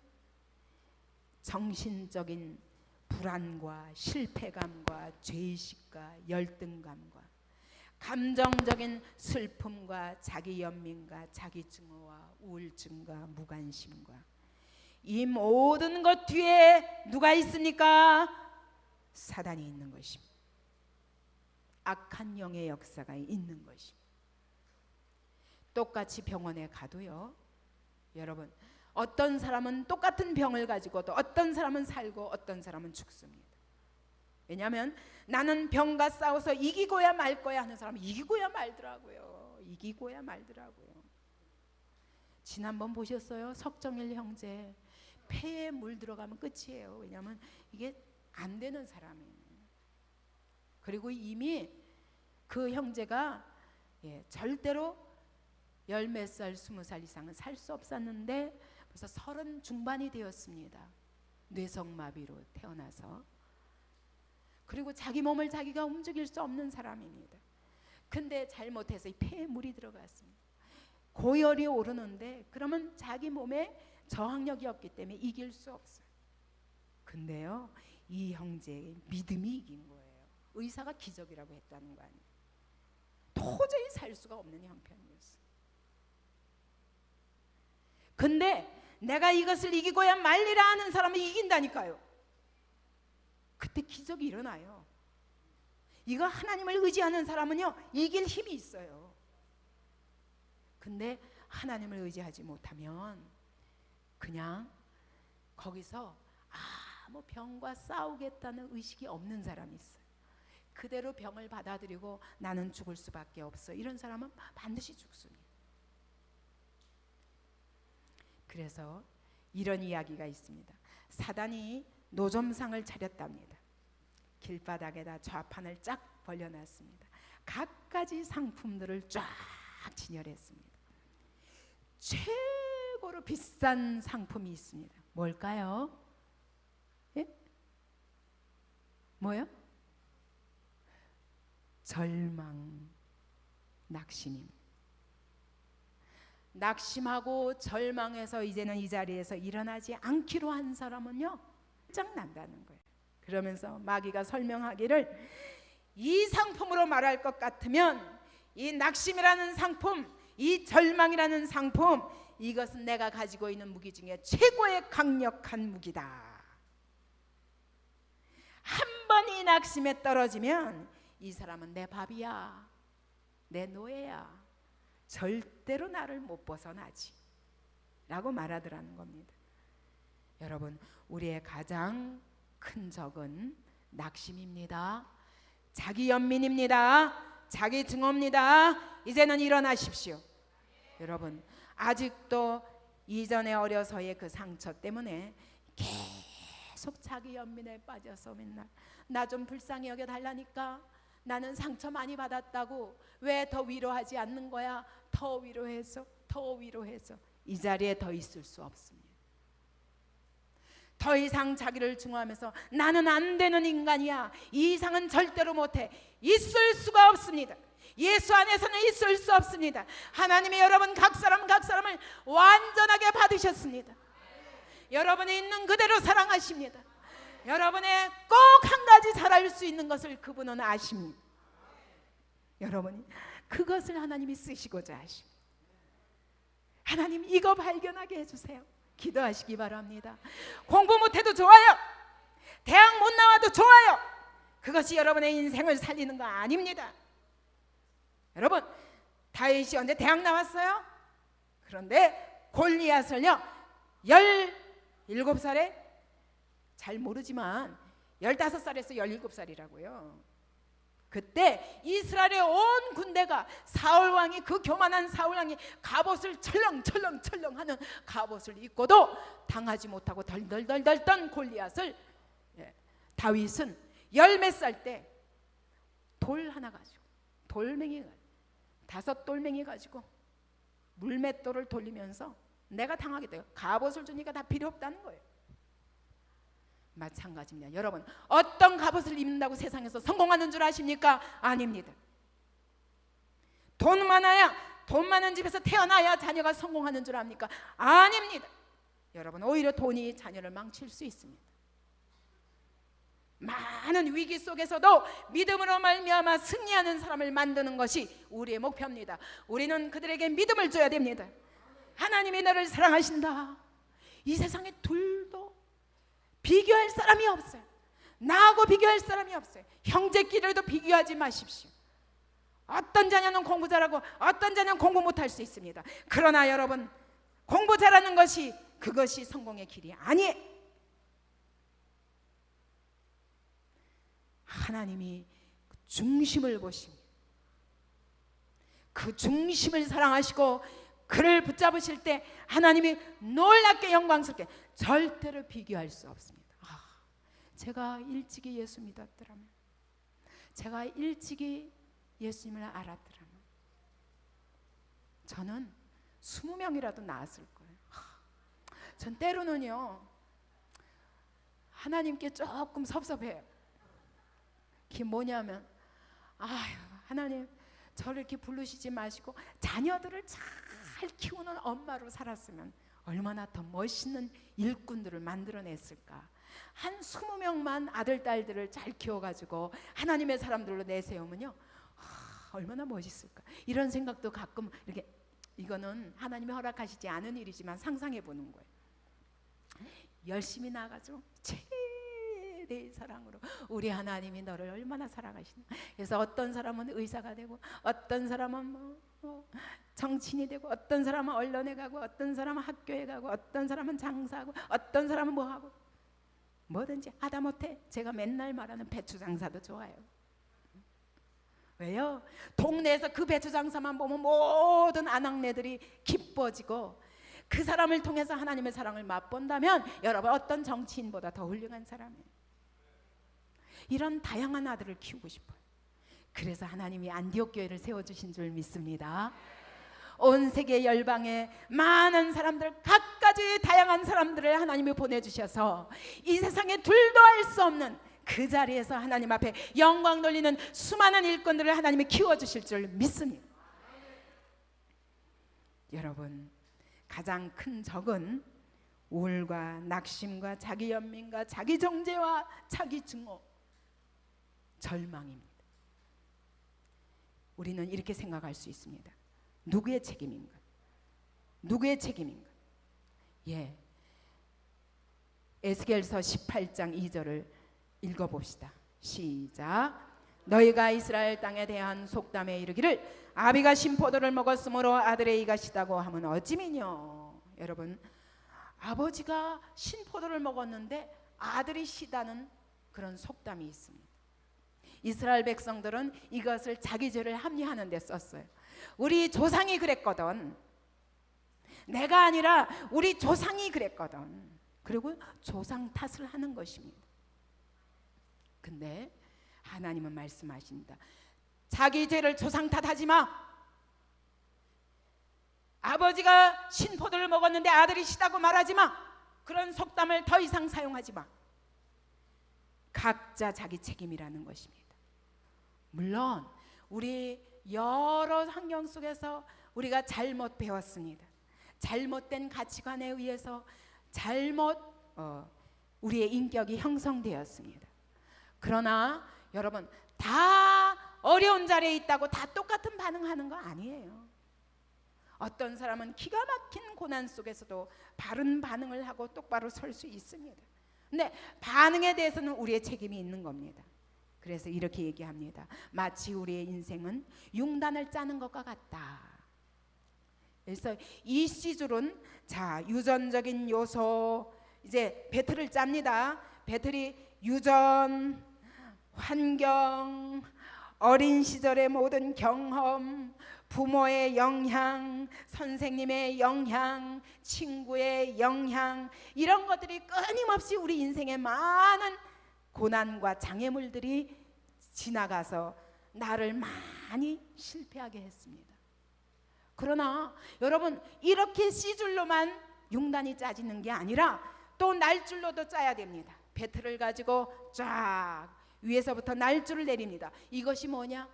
정신적인 불안과 실패감과 죄의식과 열등감과 감정적인 슬픔과 자기 연민과 자기 증오와 우울증과 무관심과 이 모든 것 뒤에 누가 있습니까? 사단이 있는 것입니다. 악한 영의 역사가 있는 것입니다. 똑같이 병원에 가도요, 여러분, 어떤 사람은 똑같은 병을 가지고도 어떤 사람은 살고 어떤 사람은 죽습니다. 왜냐하면 나는 병과 싸워서 이기고야 말 거야 하는 사람은 이기고야 말더라고요. 지난번 보셨어요? 석정일 형제 폐에 물 들어가면 끝이에요. 왜냐하면 이게 안 되는 사람이에요. 그리고 이미 그 형제가 절대로 10몇 살, 20살 이상은 살 수 없었는데 벌써 30 중반이 되었습니다. 뇌성마비로 태어나서. 그리고 자기 몸을 자기가 움직일 수 없는 사람입니다. 근데 잘못해서 이 폐에 물이 들어갔습니다. 고열이 오르는데 그러면 자기 몸에 저항력이 없기 때문에 이길 수 없어요. 근데요, 이 형제의 믿음이 이긴 거예요. 의사가 기적이라고 했다는 거 아니에요. 도저히 살 수가 없는 형편이었어요. 근데 내가 이것을 이기고야 말리라 하는 사람은 이긴다니까요. 그때 기적이 일어나요. 이거 하나님을 의지하는 사람은요, 이길 힘이 있어요. 근데 하나님을 의지하지 못하면 그냥 거기서 아무 병과 싸우겠다는 의식이 없는 사람이 있어요. 그대로 병을 받아들이고 나는 죽을 수밖에 없어. 이런 사람은 반드시 죽습니다. 그래서 이런 이야기가 있습니다. 사단이 노점상을 차렸답니다. 길바닥에다 좌판을 쫙 벌려놨습니다. 갖가지 상품들을 쫙 진열했습니다. 최고로 비싼 상품이 있습니다. 뭘까요? 예? 뭐요? 절망, 낙심입니다. 낙심하고 절망해서 이제는 이 자리에서 일어나지 않기로 한 사람은요, 짱난다는 거예요. 그러면서 마귀가 설명하기를, 이 상품으로 말할 것 같으면 이 낙심이라는 상품, 이 절망이라는 상품, 이것은 내가 가지고 있는 무기 중에 최고의 강력한 무기다. 한 번 이 낙심에 떨어지면 이 사람은 내 밥이야, 내 노예야, 절대로 나를 못 벗어나지 라고 말하더라는 겁니다. 여러분, 우리의 가장 큰 적은 낙심입니다. 자기 연민입니다. 자기 증오입니다. 이제는 일어나십시오. 여러분, 아직도 이전에 어려서의 그 상처 때문에 계속 자기 연민에 빠져서 맨날 나 좀 불쌍히 여겨달라니까, 나는 상처 많이 받았다고 왜 더 위로하지 않는 거야, 더 위로해서, 더 위로해서. 이 자리에 더 있을 수 없습니다. 더 이상 자기를 증오하면서 나는 안 되는 인간이야, 이 이상은 절대로 못해, 있을 수가 없습니다. 예수 안에서는 있을 수 없습니다. 하나님이 여러분 각 사람을 완전하게 받으셨습니다. 여러분이 있는 그대로 사랑하십니다. 여러분의 꼭 한 가지 잘할 수 있는 것을 그분은 아십니다. 여러분이 그것을 하나님이 쓰시고자 하십니다. 하나님, 이거 발견하게 해주세요. 기도하시기 바랍니다. 공부 못해도 좋아요, 대학 못 나와도 좋아요, 그것이 여러분의 인생을 살리는 거 아닙니다. 여러분, 다윗이 언제 대학 나왔어요? 그런데 골리앗을요 17살에, 잘 모르지만 15살에서 17살이라고요. 그때 이스라엘의 온 군대가, 사울왕이, 그 교만한 사울왕이 갑옷을 철렁철렁 하는 갑옷을 입고도 당하지 못하고 덜덜덜덜 떤 골리앗을 다윗은 10몇 살 때 돌 하나 가지고, 돌멩이 5돌멩이 가지고 물맷돌을 돌리면서 내가 당하겠다, 갑옷을 주니까 다 필요 없다는 거예요. 마찬가지입니다. 여러분, 어떤 갑옷을 입는다고 세상에서 성공하는 줄 아십니까? 아닙니다. 돈 많아야, 돈 많은 집에서 태어나야 자녀가 성공하는 줄 압니까? 아닙니다. 여러분, 오히려 돈이 자녀를 망칠 수 있습니다. 많은 위기 속에서도 믿음으로 말미암아 승리하는 사람을 만드는 것이 우리의 목표입니다. 우리는 그들에게 믿음을 줘야 됩니다. 하나님이 너를 사랑하신다, 이 세상에 둘도 비교할 사람이 없어요. 나하고 비교할 사람이 없어요. 형제끼리도 비교하지 마십시오. 어떤 자녀는 공부 잘하고 어떤 자녀는 공부 못할 수 있습니다. 그러나 여러분, 공부 잘하는 것이, 그것이 성공의 길이 아니에요. 하나님이 중심을 보십니다. 그 중심을 사랑하시고 그를 붙잡으실 때 하나님이 놀랍게 영광스럽게 절대로 비교할 수 없습니다. 제가 일찍이 예수 믿었더라면, 제가 일찍이 예수님을 알았더라면 저는 20명이라도 낳았을 거예요. 전 때로는요 하나님께 조금 섭섭해요. 그게 뭐냐면 하나님 저를 이렇게 부르시지 마시고 자녀들을 잘 키우는 엄마로 살았으면 얼마나 더 멋있는 일꾼들을 만들어냈을까. 한 20명만 아들 딸들을 잘 키워가지고 하나님의 사람들로 내세우면요 얼마나 멋있을까. 이런 생각도 가끔 이렇게, 이거는 하나님이 허락하시지 않은 일이지만 상상해 보는 거예요. 열심히 나가죠. 최대의 사랑으로 우리 하나님이 너를 얼마나 사랑하시나. 그래서 어떤 사람은 의사가 되고, 어떤 사람은 정치인이 되고, 어떤 사람은 언론에 가고, 어떤 사람은 학교에 가고, 어떤 사람은 장사하고, 어떤 사람은 뭐하고, 뭐든지 하다못해 제가 맨날 말하는 배추 장사도 좋아요. 왜요? 동네에서 그 배추 장사만 보면 모든 아낙네들이 기뻐지고, 그 사람을 통해서 하나님의 사랑을 맛본다면 여러분 어떤 정치인보다 더 훌륭한 사람이에요. 이런 다양한 아들을 키우고 싶어요. 그래서 하나님이 안디옥 교회를 세워주신 줄 믿습니다. 온 세계 열방에 많은 사람들, 각가지 다양한 사람들을 하나님이 보내주셔서 이 세상에 둘도 할 수 없는 그 자리에서 하나님 앞에 영광 돌리는 수많은 일꾼들을 하나님이 키워주실 줄 믿습니다. 여러분, 가장 큰 적은 우울과 낙심과 자기 연민과 자기 정죄와 자기 증오, 절망입니다. 우리는 이렇게 생각할 수 있습니다. 누구의 책임인가? 누구의 책임인가? 에스겔서 18장 2절을 읽어봅시다. 시작. 너희가 이스라엘 땅에 대한 속담에 이르기를 아비가 신포도를 먹었으므로 아들의 이가 시다고 하면 어찌미뇨. 여러분, 아버지가 신포도를 먹었는데 아들이 시다는 그런 속담이 있습니다. 이스라엘 백성들은 이것을 자기 죄를 합리화하는 데 썼어요. 우리 조상이 그랬거든. 내가 아니라 우리 조상이 그랬거든. 그리고 조상 탓을 하는 것입니다. 근데 하나님은 말씀하십니다. 자기 죄를 조상 탓하지 마. 아버지가 신포도를 먹었는데 아들이 시다고 말하지 마. 그런 속담을 더 이상 사용하지 마. 각자 자기 책임이라는 것입니다. 물론 우리 여러 환경 속에서 우리가 잘못 배웠습니다. 잘못된 가치관에 의해서 우리의 인격이 형성되었습니다. 그러나 여러분, 다 어려운 자리에 있다고 다 똑같은 반응하는 거 아니에요. 어떤 사람은 기가 막힌 고난 속에서도 바른 반응을 하고 똑바로 설 수 있습니다. 근데 반응에 대해서는 우리의 책임이 있는 겁니다. 그래서 이렇게 얘기합니다. 마치 우리의 인생은 융단을 짜는 것과 같다. 그래서 이 시줄은 유전적인 요소, 이제 배틀을 짭니다. 배틀이 유전, 환경, 어린 시절의 모든 경험, 부모의 영향, 선생님의 영향, 친구의 영향, 이런 것들이 끊임없이 우리 인생에 많은 고난과 장애물들이 지나가서 나를 많이 실패하게 했습니다. 그러나 여러분, 이렇게 C줄로만 융단이 짜지는 게 아니라 또 날줄로도 짜야 됩니다. 배틀을 가지고 쫙 위에서부터 날줄을 내립니다. 이것이 뭐냐?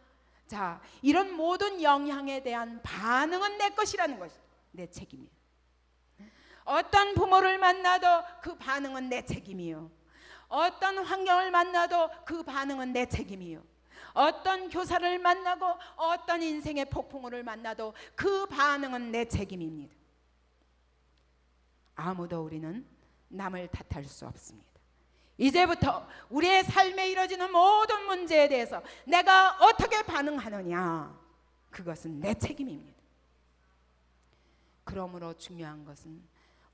이런 모든 영향에 대한 반응은 내 것이라는 것이 내 책임이에요. 어떤 부모를 만나도 그 반응은 내 책임이요. 어떤 환경을 만나도 그 반응은 내 책임이요. 어떤 교사를 만나고 어떤 인생의 폭풍우를 만나도 그 반응은 내 책임입니다. 아무도 우리는 남을 탓할 수 없습니다. 이제부터 우리의 삶에 이뤄지는 모든 문제에 대해서 내가 어떻게 반응하느냐, 그것은 내 책임입니다. 그러므로 중요한 것은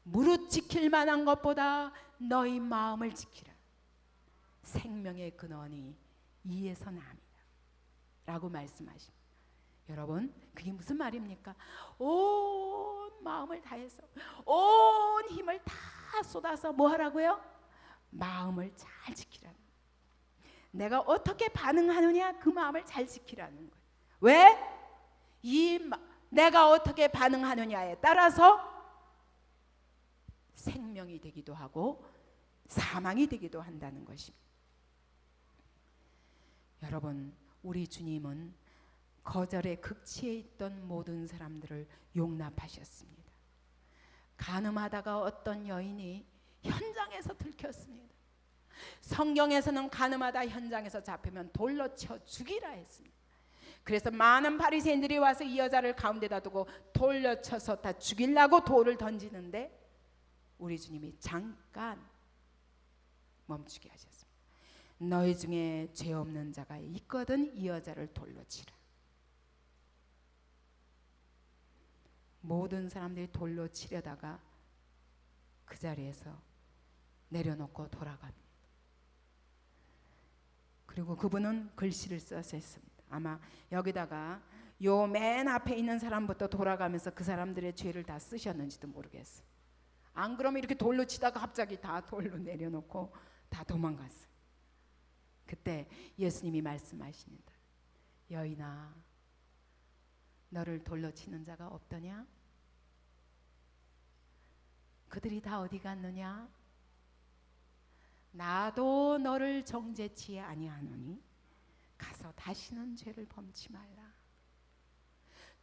무릇 지킬 만한 것보다 너희 마음을 지키라. 생명의 근원이 이에서 납니다 라고 말씀하십니다. 여러분, 그게 무슨 말입니까? 온 마음을 다해서, 온 힘을 다 쏟아서 뭐 하라고요? 마음을 잘 지키라는 거예요. 내가 어떻게 반응하느냐, 그 마음을 잘 지키라는 거예요. 왜? 내가 어떻게 반응하느냐에 따라서 생명이 되기도 하고 사망이 되기도 한다는 것입니다. 여러분, 우리 주님은 거절의 극치에 있던 모든 사람들을 용납하셨습니다. 간음하다가 어떤 여인이 현장에서 들켰습니다. 성경에서는 간음하다 현장에서 잡히면 돌로 쳐 죽이라 했습니다. 그래서 많은 바리새인들이 와서 이 여자를 가운데다 두고 돌려 쳐서 다 죽이려고 돌을 던지는데 우리 주님이 잠깐 멈추게 하셨습니다. 너희 중에 죄 없는 자가 있거든 이 여자를 돌로 치라. 모든 사람들이 돌로 치려다가 그 자리에서 내려놓고 돌아갑니다. 그리고 그분은 글씨를 써서 했습니다. 아마 여기다가 요 맨 앞에 있는 사람부터 돌아가면서 그 사람들의 죄를 다 쓰셨는지도 모르겠어요. 안 그러면 이렇게 돌로 치다가 갑자기 다 돌로 내려놓고 다 도망갔어요. 그때 예수님이 말씀하십니다. 여인아, 너를 돌로 치는 자가 없더냐? 그들이 다 어디 갔느냐? 나도 너를 정죄치 아니하노니 가서 다시는 죄를 범치 말라.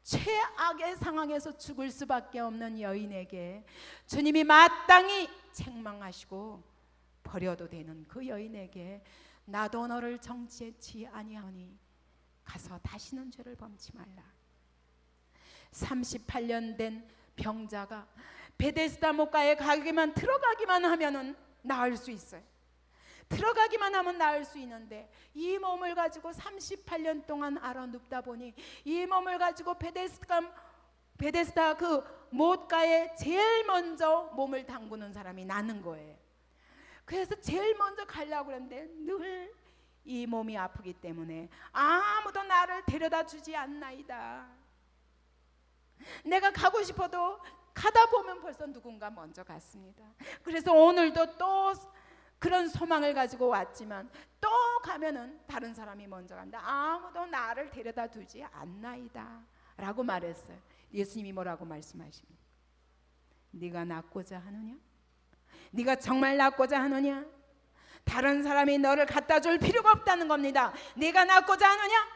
최악의 상황에서 죽을 수밖에 없는 여인에게 주님이 마땅히 책망하시고 버려도 되는 그 여인에게 나도 너를 정죄치 아니하니 가서 다시는 죄를 범치 말라. 38년 된 병자가 베데스다 목가에 들어가기만 하면은 나을 수 있어요. 들어가기만 하면 나을 수 있는데 이 몸을 가지고 38년 동안 앓아눕다 보니 이 몸을 가지고 베데스다 그 못가에 제일 먼저 몸을 담그는 사람이 나는 거예요. 그래서 제일 먼저 가려고 그랬는데 늘 이 몸이 아프기 때문에 아무도 나를 데려다 주지 않나이다. 내가 가고 싶어도 가다 보면 벌써 누군가 먼저 갔습니다. 그래서 오늘도 또 그런 소망을 가지고 왔지만 또 가면은 다른 사람이 먼저 간다. 아무도 나를 데려다 두지 않나이다 라고 말했어요. 예수님이 뭐라고 말씀하십니까? 네가 낫고자 하느냐? 네가 정말 낫고자 하느냐? 다른 사람이 너를 갖다 줄 필요가 없다는 겁니다. 네가 낫고자 하느냐?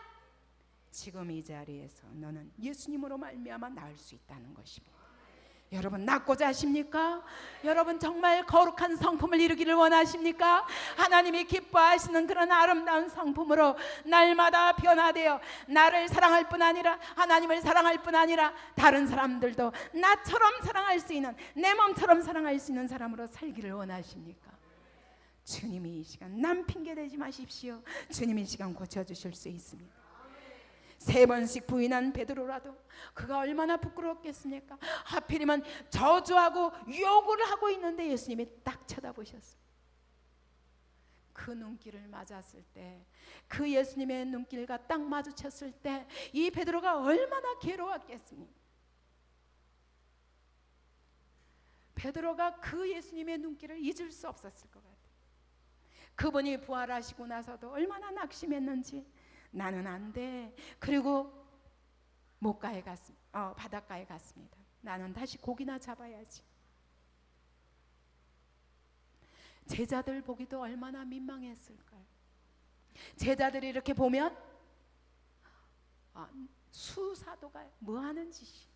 지금 이 자리에서 너는 예수님으로 말미암아 나을 수 있다는 것입니다. 여러분, 낫고자 하십니까? 여러분, 정말 거룩한 성품을 이루기를 원하십니까? 하나님이 기뻐하시는 그런 아름다운 성품으로 날마다 변화되어 나를 사랑할 뿐 아니라 하나님을 사랑할 뿐 아니라 다른 사람들도 나처럼 사랑할 수 있는, 내 몸처럼 사랑할 수 있는 사람으로 살기를 원하십니까? 주님이 이 시간 남 핑계 대지 마십시오. 주님이 이 시간 고쳐주실 수 있습니다. 3번씩 부인한 베드로라도 그가 얼마나 부끄럽겠습니까? 하필이면 저주하고 욕을 하고 있는데 예수님이 딱 쳐다보셨어요. 그 눈길을 맞았을 때, 그 예수님의 눈길과 딱 마주쳤을 때 이 베드로가 얼마나 괴로웠겠습니까? 베드로가 그 예수님의 눈길을 잊을 수 없었을 것 같아요. 그분이 부활하시고 나서도 얼마나 낙심했는지 나는 안 돼. 그리고 못가에 갔습니다. 바닷가에 갔습니다. 나는 다시 고기나 잡아야지. 제자들 보기도 얼마나 민망했을까요? 제자들이 이렇게 보면 수사도가 뭐 하는 짓이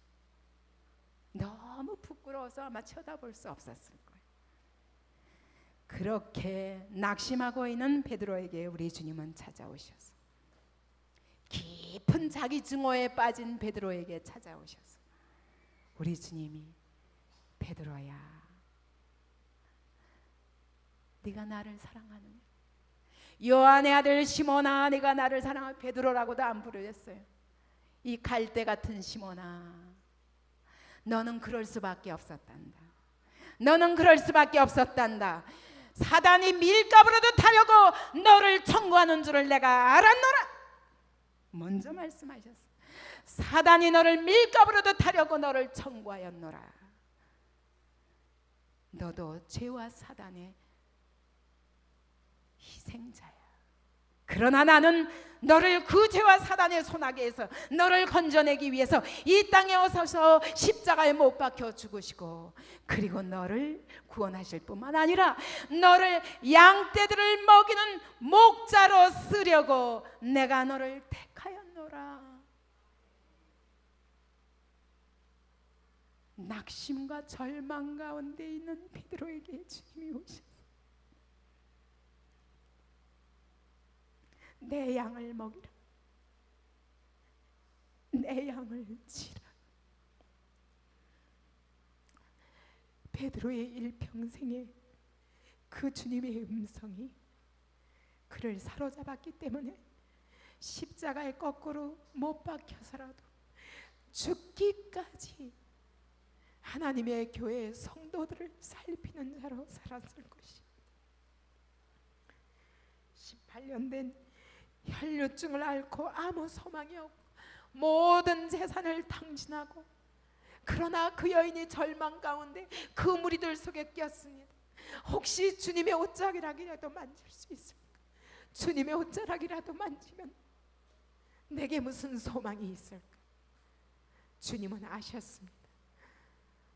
너무 부끄러워서 아마 쳐다볼 수 없었을 거예요. 그렇게 낙심하고 있는 베드로에게 우리 주님은 찾아오셔서 깊은 자기 증오에 빠진 베드로에게 찾아오셔서 우리 주님이 베드로야, 네가 나를 사랑하느냐? 요한의 아들 시몬아, 네가 나를 사랑하느냐? 베드로라고도 안 부르셨어요. 이 갈대 같은 시몬아, 너는 그럴 수밖에 없었단다. 너는 그럴 수밖에 없었단다. 사단이 밀가부라도 타려고 너를 청구하는 줄을 내가 알았노라. 먼저 말씀하셨어요. 사단이 너를 밀가부로도 타려고 너를 청구하였노라. 너도 죄와 사단의 희생자야. 그러나 나는 너를 그 죄와 사단의 손아귀에서 너를 건져내기 위해서 이 땅에 오셔서 십자가에 못 박혀 죽으시고, 그리고 너를 구원하실 뿐만 아니라 너를 양떼들을 먹이는 목자로 쓰려고 내가 너를 택하였노라. 낙심과 절망 가운데 있는 베드로에게 주님이 오셨어요. 내 양을 먹이라. 내 양을 치라. 베드로의 일평생에 그 주님의 음성이 그를 사로잡았기 때문에 십자가에 거꾸로 못 박혀서라도 죽기까지 하나님의 교회의 성도들을 살피는 자로 살았을 것입니다. 18년 된 혈류증을 앓고 아무 소망이 없고 모든 재산을 탕진하고, 그러나 그 여인이 절망 가운데 그 무리들 속에 꼈습니다. 혹시 주님의 옷자락이라도 만질 수 있을까? 주님의 옷자락이라도 만지면 내게 무슨 소망이 있을까? 주님은 아셨습니다.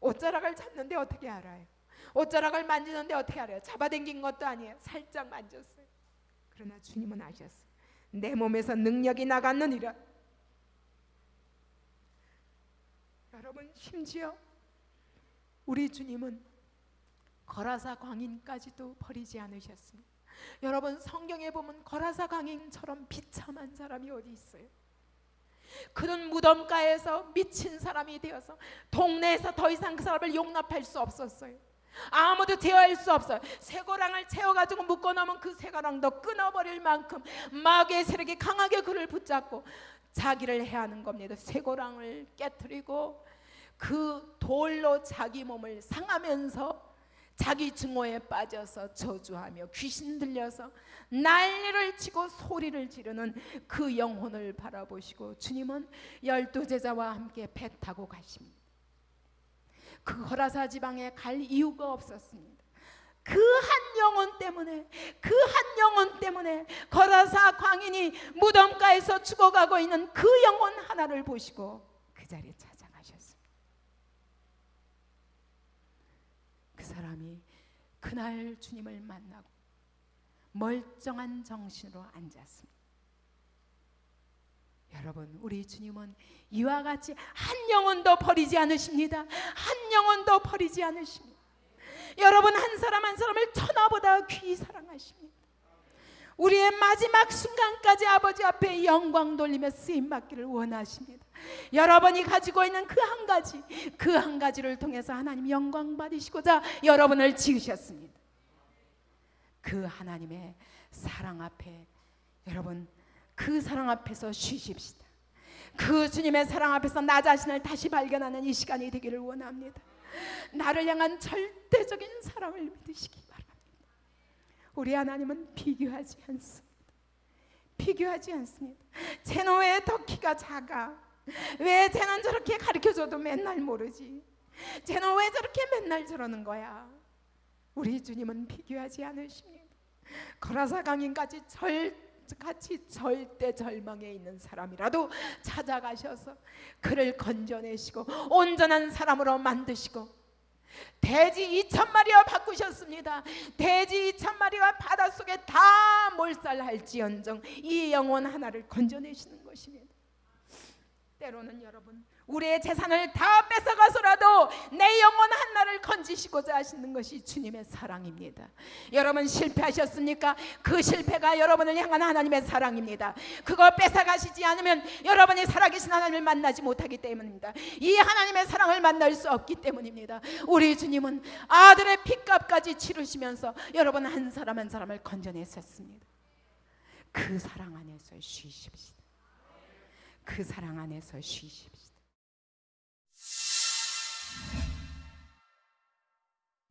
옷자락을 잡는데 어떻게 알아요? 옷자락을 만지는데 어떻게 알아요? 잡아당긴 것도 아니에요. 살짝 만졌어요. 그러나 주님은 아셨어요. 내 몸에서 능력이 나갔느니라. 여러분, 심지어 우리 주님은 거라사 광인까지도 버리지 않으셨습니다. 여러분, 성경에 보면 거라사 광인처럼 비참한 사람이 어디 있어요? 그는 무덤가에서 미친 사람이 되어서 동네에서 더 이상 그 사람을 용납할 수 없었어요. 아무도 제어할 수 없어요. 쇠고랑을 채워가지고 묶어놓으면 그 쇠고랑도 끊어버릴 만큼 마귀의 세력이 강하게 그를 붙잡고 자기를 해하는 겁니다. 쇠고랑을 깨트리고 그 돌로 자기 몸을 상하면서 자기 증오에 빠져서 저주하며 귀신 들려서 난리를 치고 소리를 지르는 그 영혼을 바라보시고 주님은 12제자와 함께 배 타고 가십니다. 그 거라사 지방에 갈 이유가 없었습니다. 그 한 영혼 때문에, 그 한 영혼 때문에 거라사 광인이 무덤가에서 죽어가고 있는 그 영혼 하나를 보시고 그 자리에 찾아가셨습니다. 그 사람이 그날 주님을 만나고 멀쩡한 정신으로 앉았습니다. 여러분, 우리 주님은 이와 같이 한 영혼도 버리지 않으십니다. 한 영혼도 버리지 않으십니다. 여러분, 한 사람 한 사람을 천하보다 귀히 사랑하십니다. 우리의 마지막 순간까지 아버지 앞에 영광 돌리며 쓰임받기를 원하십니다. 여러분이 가지고 있는 그 한 가지, 그 한 가지를 통해서 하나님 영광 받으시고자 여러분을 지으셨습니다. 그 하나님의 사랑 앞에, 여러분, 그 사랑 앞에서 쉬십시다. 그 주님의 사랑 앞에서 나 자신을 다시 발견하는 이 시간이 되기를 원합니다. 나를 향한 절대적인 사랑을 믿으시기 바랍니다. 우리 하나님은 비교하지 않습니다. 비교하지 않습니다. 쟤는 왜 더 키가 작아? 왜 쟤는 저렇게 가르쳐줘도 맨날 모르지? 쟤는 왜 저렇게 맨날 저러는 거야? 우리 주님은 비교하지 않으십니다. 거라사 광인까지 같이 절대 절망에 있는 사람이라도 찾아가셔서 그를 건져내시고 온전한 사람으로 만드시고 돼지 2,000마리와 바꾸셨습니다. 돼지 2,000마리와 바닷속에 다 몰살할지언정 이 영혼 하나를 건져내시는 것입니다. 때로는 여러분, 우리의 재산을 다 뺏어가서라도 내 영혼 하나를 건지시고자 하시는 것이 주님의 사랑입니다. 여러분, 실패하셨습니까? 그 실패가 여러분을 향한 하나님의 사랑입니다. 그거 뺏어가시지 않으면 여러분이 살아계신 하나님을 만나지 못하기 때문입니다. 이 하나님의 사랑을 만날 수 없기 때문입니다. 우리 주님은 아들의 핏값까지 치르시면서 여러분 한 사람 한 사람을 건져내셨습니다. 그 사랑 안에서 쉬십시다. 그 사랑 안에서 쉬십시다.